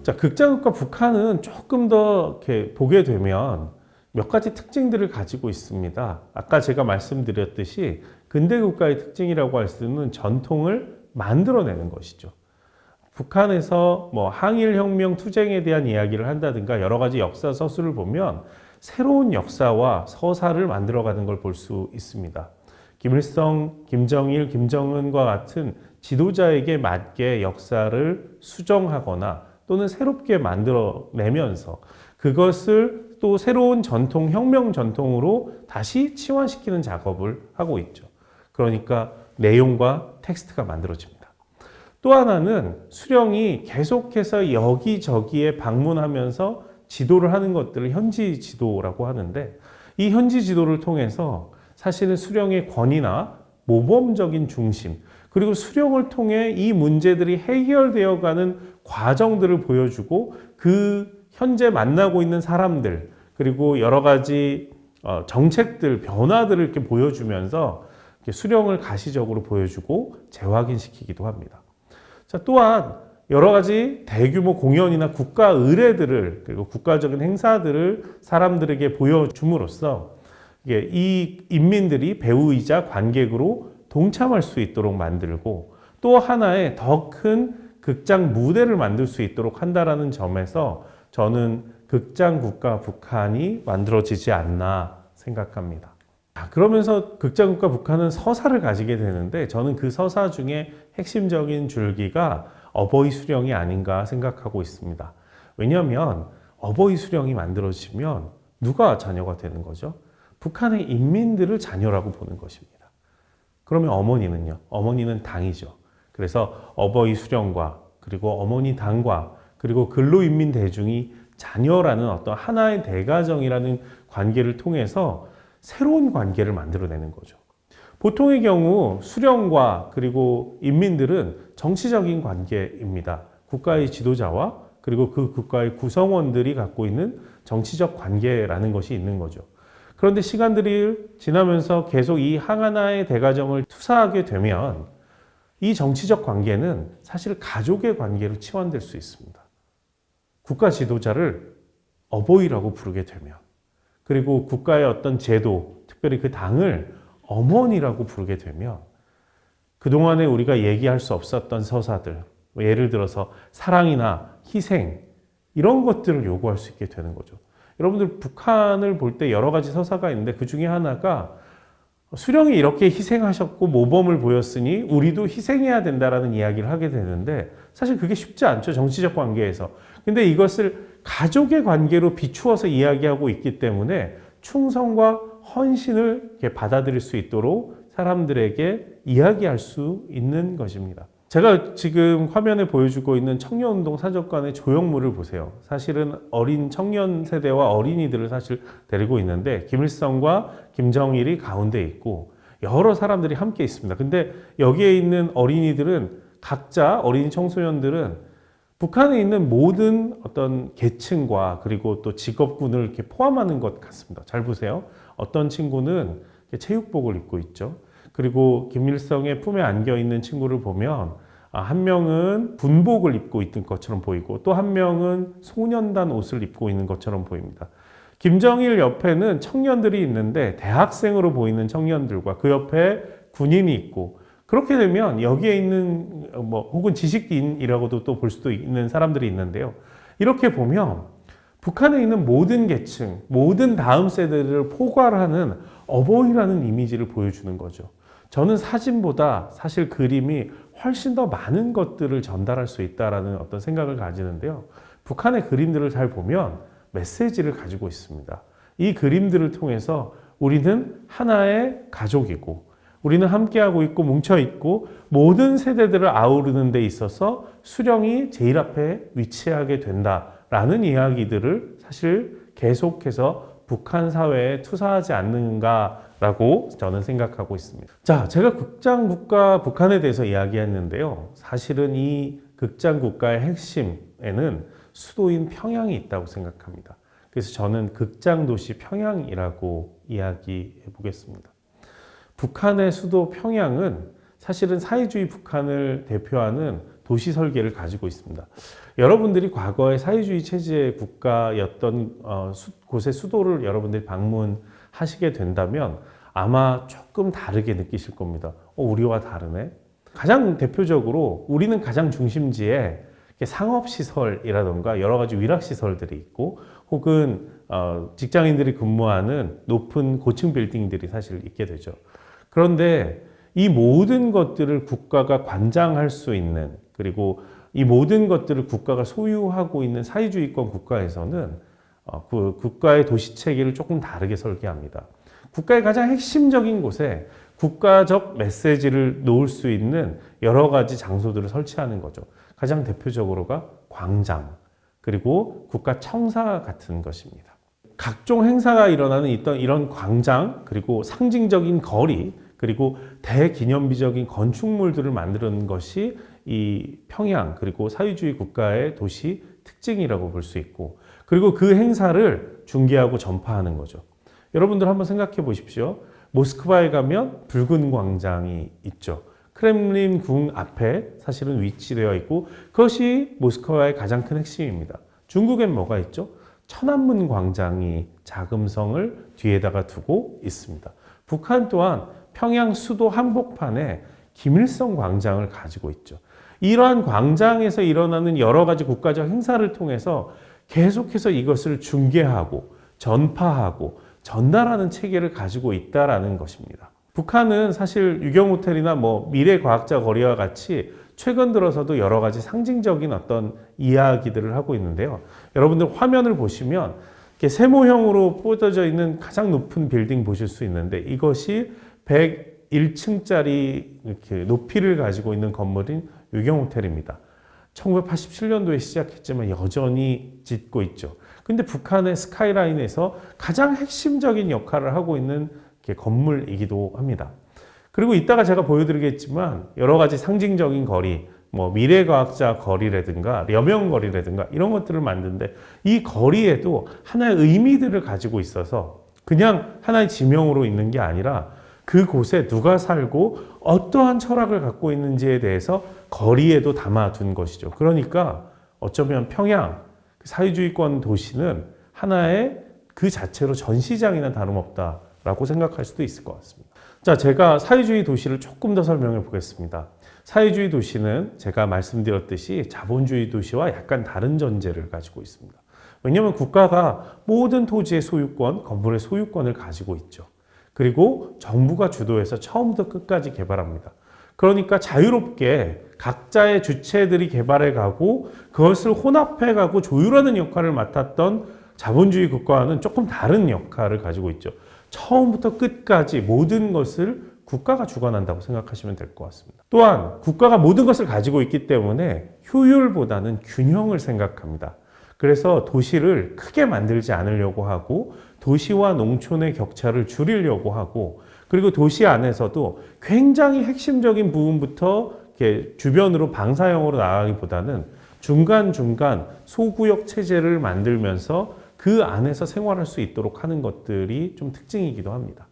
자, 극장국가 북한은 조금 더 이렇게 보게 되면 몇 가지 특징들을 가지고 있습니다. 아까 제가 말씀드렸듯이 근대 국가의 특징이라고 할 수 있는 전통을 만들어내는 것이죠. 북한에서 뭐 항일혁명 투쟁에 대한 이야기를 한다든가 여러 가지 역사 서술을 보면 새로운 역사와 서사를 만들어가는 걸 볼 수 있습니다. 김일성, 김정일, 김정은과 같은 지도자에게 맞게 역사를 수정하거나 또는 새롭게 만들어내면서 그것을 또 새로운 전통, 혁명 전통으로 다시 치환시키는 작업을 하고 있죠. 그러니까 내용과 텍스트가 만들어집니다. 또 하나는 수령이 계속해서 여기저기에 방문하면서 지도를 하는 것들을 현지 지도라고 하는데 이 현지 지도를 통해서 사실은 수령의 권위나 모범적인 중심 그리고 수령을 통해 이 문제들이 해결되어 가는 과정들을 보여주고 그 현재 만나고 있는 사람들 그리고 여러 가지 정책들, 변화들을 이렇게 보여주면서 이렇게 수령을 가시적으로 보여주고 재확인시키기도 합니다. 자, 또한 여러 가지 대규모 공연이나 국가 의례들을 그리고 국가적인 행사들을 사람들에게 보여줌으로써 이 인민들이 배우이자 관객으로 동참할 수 있도록 만들고 또 하나의 더 큰 극장 무대를 만들 수 있도록 한다라는 점에서 저는 극장 국가 북한이 만들어지지 않나 생각합니다. 그러면서 극장 국가 북한은 서사를 가지게 되는데 저는 그 서사 중에 핵심적인 줄기가 어버이 수령이 아닌가 생각하고 있습니다. 왜냐하면 어버이 수령이 만들어지면 누가 자녀가 되는 거죠? 북한의 인민들을 자녀라고 보는 것입니다. 그러면 어머니는요? 어머니는 당이죠. 그래서 어버이 수령과 그리고 어머니 당과 그리고 근로인민 대중이 자녀라는 어떤 하나의 대가정이라는 관계를 통해서 새로운 관계를 만들어내는 거죠. 보통의 경우 수령과 그리고 인민들은 정치적인 관계입니다. 국가의 지도자와 그리고 그 국가의 구성원들이 갖고 있는 정치적 관계라는 것이 있는 거죠. 그런데 시간들이 지나면서 계속 이 하나의 대가정을 투사하게 되면 이 정치적 관계는 사실 가족의 관계로 치환될 수 있습니다. 국가 지도자를 어버이라고 부르게 되면 그리고 국가의 어떤 제도, 특별히 그 당을 어머니라고 부르게 되면 그동안에 우리가 얘기할 수 없었던 서사들, 예를 들어서 사랑이나 희생 이런 것들을 요구할 수 있게 되는 거죠. 여러분들 북한을 볼 때 여러 가지 서사가 있는데 그 중에 하나가 수령이 이렇게 희생하셨고 모범을 보였으니 우리도 희생해야 된다라는 이야기를 하게 되는데 사실 그게 쉽지 않죠. 정치적 관계에서. 근데 이것을 가족의 관계로 비추어서 이야기하고 있기 때문에 충성과 헌신을 이렇게 받아들일 수 있도록 사람들에게 이야기할 수 있는 것입니다. 제가 지금 화면에 보여주고 있는 청년운동 사적관의 조형물을 보세요. 사실은 어린 청년 세대와 어린이들을 사실 데리고 있는데 김일성과 김정일이 가운데 있고 여러 사람들이 함께 있습니다. 근데 여기에 있는 어린이들은 각자 어린이 청소년들은 북한에 있는 모든 어떤 계층과 그리고 또 직업군을 이렇게 포함하는 것 같습니다. 잘 보세요. 어떤 친구는 체육복을 입고 있죠. 그리고 김일성의 품에 안겨 있는 친구를 보면 한 명은 군복을 입고 있는 것처럼 보이고 또 한 명은 소년단 옷을 입고 있는 것처럼 보입니다. 김정일 옆에는 청년들이 있는데 대학생으로 보이는 청년들과 그 옆에 군인이 있고 그렇게 되면 여기에 있는 혹은 지식인이라고도 또 볼 수도 있는 사람들이 있는데요. 이렇게 보면 북한에 있는 모든 계층, 모든 다음 세대를 포괄하는 어버이라는 이미지를 보여주는 거죠. 저는 사진보다 사실 그림이 훨씬 더 많은 것들을 전달할 수 있다라는 어떤 생각을 가지는데요. 북한의 그림들을 잘 보면 메시지를 가지고 있습니다. 이 그림들을 통해서 우리는 하나의 가족이고 우리는 함께하고 있고 뭉쳐있고 모든 세대들을 아우르는 데 있어서 수령이 제일 앞에 위치하게 된다라는 이야기들을 사실 계속해서 북한 사회에 투사하지 않는가라고 저는 생각하고 있습니다. 자, 제가 극장 국가 북한에 대해서 이야기했는데요. 사실은 이 극장 국가의 핵심에는 수도인 평양이 있다고 생각합니다. 그래서 저는 극장 도시 평양이라고 이야기해 보겠습니다. 북한의 수도 평양은 사실은 사회주의 북한을 대표하는 도시 설계를 가지고 있습니다. 여러분들이 과거에 사회주의 체제의 국가였던 곳의 수도를 여러분들이 방문하시게 된다면 아마 조금 다르게 느끼실 겁니다. 우리와 다르네. 가장 대표적으로 우리는 가장 중심지에 상업시설이라던가 여러 가지 위락시설들이 있고 혹은 직장인들이 근무하는 높은 고층 빌딩들이 사실 있게 되죠. 그런데 이 모든 것들을 국가가 관장할 수 있는, 그리고 이 모든 것들을 국가가 소유하고 있는 사회주의권 국가에서는 그 국가의 도시 체계를 조금 다르게 설계합니다. 국가의 가장 핵심적인 곳에 국가적 메시지를 놓을 수 있는 여러 가지 장소들을 설치하는 거죠. 가장 대표적으로가 광장, 그리고 국가 청사 같은 것입니다. 각종 행사가 일어나는 이런 광장, 그리고 상징적인 거리, 그리고 대기념비적인 건축물들을 만드는 것이 이 평양, 그리고 사회주의 국가의 도시 특징이라고 볼 수 있고, 그리고 그 행사를 중계하고 전파하는 거죠. 여러분들 한번 생각해 보십시오. 모스크바에 가면 붉은 광장이 있죠. 크렘린 궁 앞에 사실은 위치되어 있고 그것이 모스크바의 가장 큰 핵심입니다. 중국엔 뭐가 있죠? 천안문 광장이 자금성을 뒤에다가 두고 있습니다. 북한 또한 평양 수도 한복판에 김일성 광장을 가지고 있죠. 이러한 광장에서 일어나는 여러 가지 국가적 행사를 통해서 계속해서 이것을 중계하고 전파하고 전달하는 체계를 가지고 있다라는 것입니다. 북한은 사실 유경호텔이나 미래과학자 거리와 같이 최근 들어서도 여러 가지 상징적인 어떤 이야기들을 하고 있는데요. 여러분들 화면을 보시면 이렇게 세모형으로 뻗어져 있는 가장 높은 빌딩 보실 수 있는데 이것이 101층짜리 이렇게 높이를 가지고 있는 건물인 유경호텔입니다. 1987년도에 시작했지만 여전히 짓고 있죠. 근데 북한의 스카이라인에서 가장 핵심적인 역할을 하고 있는 건물이기도 합니다. 그리고 이따가 제가 보여드리겠지만 여러 가지 상징적인 거리, 미래과학자 거리라든가 려명거리라든가 이런 것들을 만드는데 이 거리에도 하나의 의미들을 가지고 있어서 그냥 하나의 지명으로 있는 게 아니라 그곳에 누가 살고 어떠한 철학을 갖고 있는지에 대해서 거리에도 담아둔 것이죠. 그러니까 어쩌면 평양 사회주의권 도시는 하나의 그 자체로 전시장이나 다름없다라고 생각할 수도 있을 것 같습니다. 자, 제가 사회주의 도시를 조금 더 설명해 보겠습니다. 사회주의 도시는 제가 말씀드렸듯이 자본주의 도시와 약간 다른 전제를 가지고 있습니다. 왜냐하면 국가가 모든 토지의 소유권, 건물의 소유권을 가지고 있죠. 그리고 정부가 주도해서 처음부터 끝까지 개발합니다. 그러니까 자유롭게 각자의 주체들이 개발해 가고 그것을 혼합해 가고 조율하는 역할을 맡았던 자본주의 국가와는 조금 다른 역할을 가지고 있죠. 처음부터 끝까지 모든 것을 국가가 주관한다고 생각하시면 될 것 같습니다. 또한 국가가 모든 것을 가지고 있기 때문에 효율보다는 균형을 생각합니다. 그래서 도시를 크게 만들지 않으려고 하고 도시와 농촌의 격차를 줄이려고 하고 그리고 도시 안에서도 굉장히 핵심적인 부분부터 이렇게 주변으로 방사형으로 나가기보다는 중간중간 소구역 체제를 만들면서 그 안에서 생활할 수 있도록 하는 것들이 좀 특징이기도 합니다.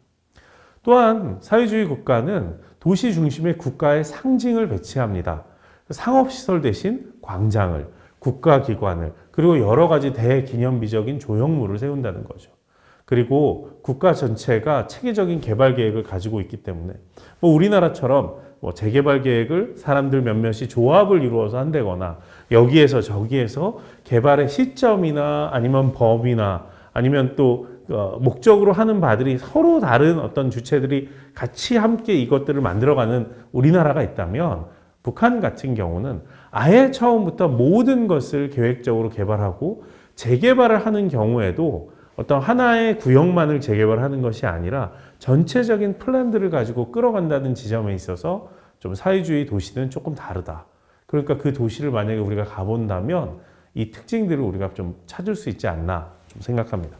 또한 사회주의 국가는 도시 중심의 국가의 상징을 배치합니다. 상업시설 대신 광장을, 국가기관을, 그리고 여러 가지 대기념비적인 조형물을 세운다는 거죠. 그리고 국가 전체가 체계적인 개발 계획을 가지고 있기 때문에 우리나라처럼 재개발 계획을 사람들 몇몇이 조합을 이루어서 한다거나 여기에서 저기에서 개발의 시점이나 아니면 범위나 아니면 또 목적으로 하는 바들이 서로 다른 어떤 주체들이 같이 함께 이것들을 만들어가는 우리나라가 있다면 북한 같은 경우는 아예 처음부터 모든 것을 계획적으로 개발하고 재개발을 하는 경우에도 어떤 하나의 구역만을 재개발하는 것이 아니라 전체적인 플랜들을 가지고 끌어간다는 지점에 있어서 좀 사회주의 도시는 조금 다르다. 그러니까 그 도시를 만약에 우리가 가본다면 이 특징들을 우리가 좀 찾을 수 있지 않나 좀 생각합니다.